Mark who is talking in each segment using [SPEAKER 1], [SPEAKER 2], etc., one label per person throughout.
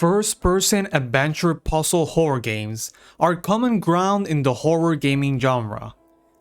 [SPEAKER 1] First-person adventure puzzle horror games are common ground in the horror gaming genre.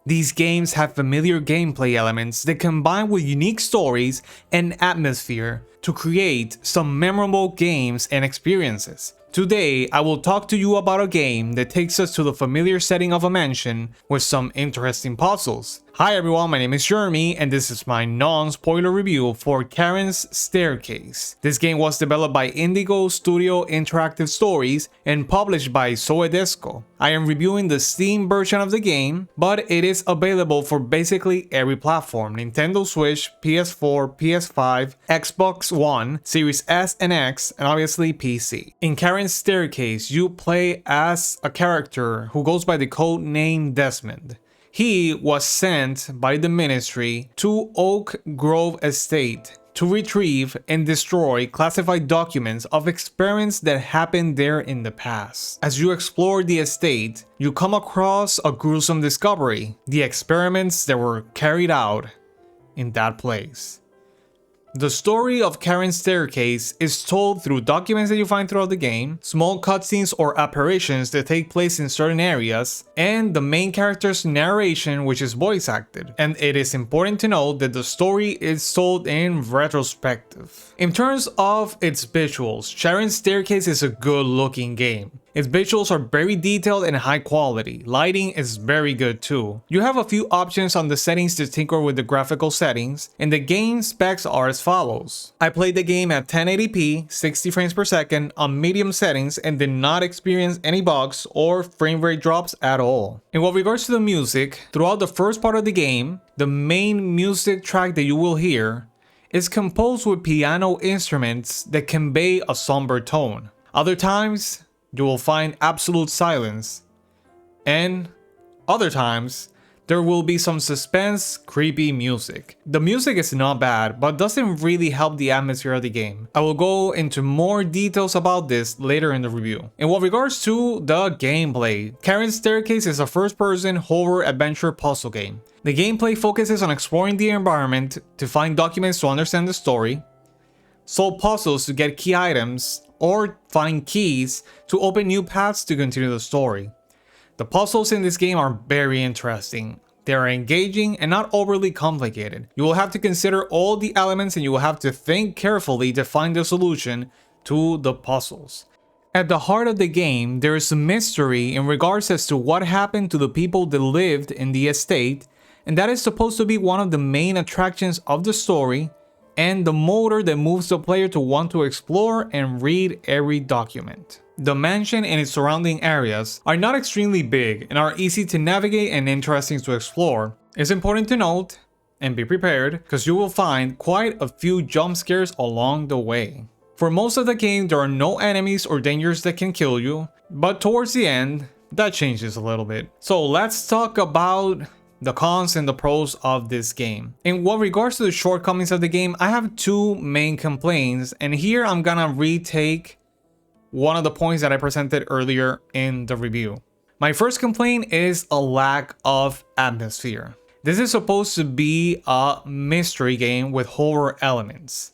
[SPEAKER 1] These games have familiar gameplay elements that combine with unique stories and atmosphere to create some memorable games and experiences. Today, I will talk to you about a game that takes us to the familiar setting of a mansion with some interesting puzzles. Hi everyone, my name is Jeremy and this is my non-spoiler review for Charon's Staircase. This game was developed by Indigo Studio Interactive Stories and published by Soedesco. I am reviewing the Steam version of the game, but it is available for basically every platform: Nintendo Switch, PS4, PS5, Xbox One, Series S and X, and obviously PC. In Charon's Staircase, you play as a character who goes by the code name Desmond. He was sent by the Ministry to Oack Grove Estate to retrieve and destroy classified documents of experiments that happened there in the past. As you explore the estate, you come across a gruesome discovery: the experiments that were carried out in that place. The story of Charon's Staircase is told through documents that you find throughout the game, small cutscenes or apparitions that take place in certain areas, and the main character's narration, which is voice acted. And it is important to note that the story is told in retrospective. In terms of its visuals, Charon's Staircase is a good looking game. Its visuals are very detailed and high quality. Lighting is very good too. You have a few options on the settings to tinker with the graphical settings, and the game specs are as follows. I played the game at 1080p, 60 frames per second on medium settings and did not experience any bugs or frame rate drops at all. In what regards to the music, throughout the first part of the game, the main music track that you will hear is composed with piano instruments that convey a somber tone. Other times, you will find absolute silence, and other times there will be some suspense, creepy music. The music is not bad, but doesn't really help the atmosphere of the game. I will go into more details about this later in the review. In what regards to the gameplay, Charon's Staircase is a first-person horror adventure puzzle game. The gameplay focuses on exploring the environment to find documents to understand the story, solve puzzles to get key items, or find keys to open new paths to continue the story. The puzzles in this game are very interesting. They are engaging and not overly complicated. You will have to consider all the elements and you will have to think carefully to find the solution to the puzzles. At the heart of the game, there is a mystery in regards as to what happened to the people that lived in the estate, and that is supposed to be one of the main attractions of the story and the motor that moves the player to want to explore and read every document. The mansion and its surrounding areas are not extremely big and are easy to navigate and interesting to explore. It's important to note and be prepared because you will find quite a few jump scares along the way. For most of the game, there are no enemies or dangers that can kill you, but towards the end, that changes a little bit. So let's talk about the cons and the pros of this game. In what regards to the shortcomings of the game, I have two main complaints, and here I'm gonna retake one of the points that I presented earlier in the review. My first complaint is a lack of atmosphere. This is supposed to be a mystery game with horror elements,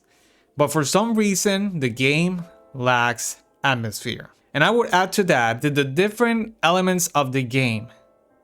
[SPEAKER 1] but for some reason the game lacks atmosphere. And I would add to that the different elements of the game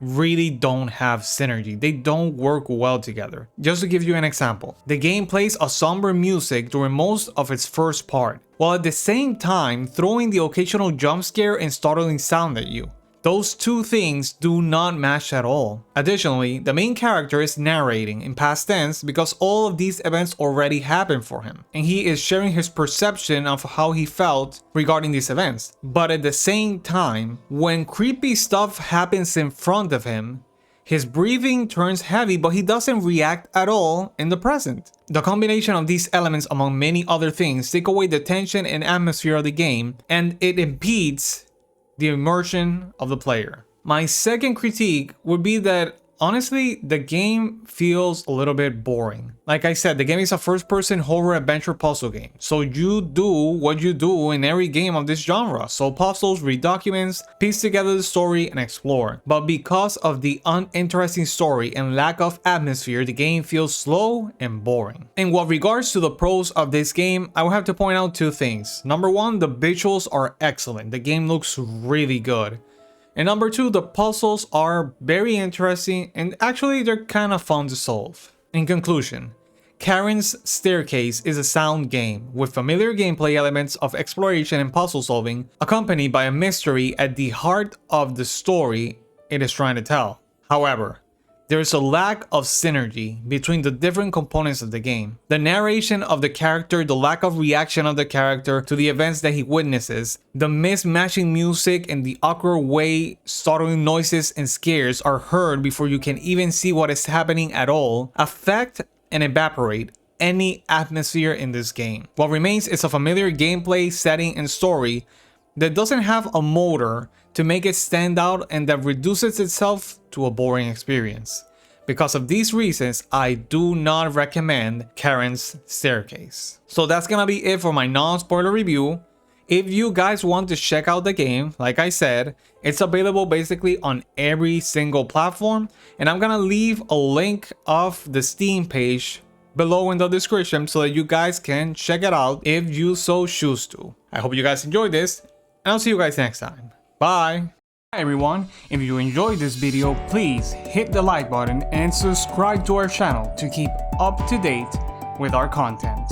[SPEAKER 1] really don't have synergy. They don't work well together. Just to give you an example, the game plays a somber music during most of its first part, while at the same time throwing the occasional jump scare and startling sound at you. Those two things do not match at all. Additionally, the main character is narrating in past tense because all of these events already happened for him, and he is sharing his perception of how he felt regarding these events. But at the same time, when creepy stuff happens in front of him, his breathing turns heavy, but he doesn't react at all in the present. The combination of these elements, among many other things, take away the tension and atmosphere of the game, and it impedes the immersion of the player. My second critique would be that honestly, the game feels a little bit boring. Like I said, the game is a first-person horror adventure puzzle game. So you do what you do in every game of this genre. Solve puzzles, read documents, piece together the story, and explore. But because of the uninteresting story and lack of atmosphere, the game feels slow and boring. In what regards to the pros of this game, I will have to point out two things. Number one, the visuals are excellent. The game looks really good. And number two, the puzzles are very interesting and actually they're kind of fun to solve. In conclusion, Charon's Staircase is a sound game with familiar gameplay elements of exploration and puzzle solving, accompanied by a mystery at the heart of the story it is trying to tell. However, there is a lack of synergy between the different components of the game. The narration of the character, the lack of reaction of the character to the events that he witnesses, the mismatching music and the awkward way startling noises and scares are heard before you can even see what is happening at all, affect and evaporate any atmosphere in this game. What remains is a familiar gameplay, setting, and story that doesn't have a motor to make it stand out and that reduces itself to a boring experience. Because of these reasons, I do not recommend Charon's Staircase. So that's gonna be it for my non-spoiler review. If you guys want to check out the game, like I said, it's available basically on every single platform, and I'm gonna leave a link of the Steam page below in the description so that you guys can check it out if you so choose to. I hope you guys enjoyed this, and I'll see you guys next time. Bye! Hi everyone, if you enjoyed this video, please hit the like button and subscribe to our channel to keep up to date with our content.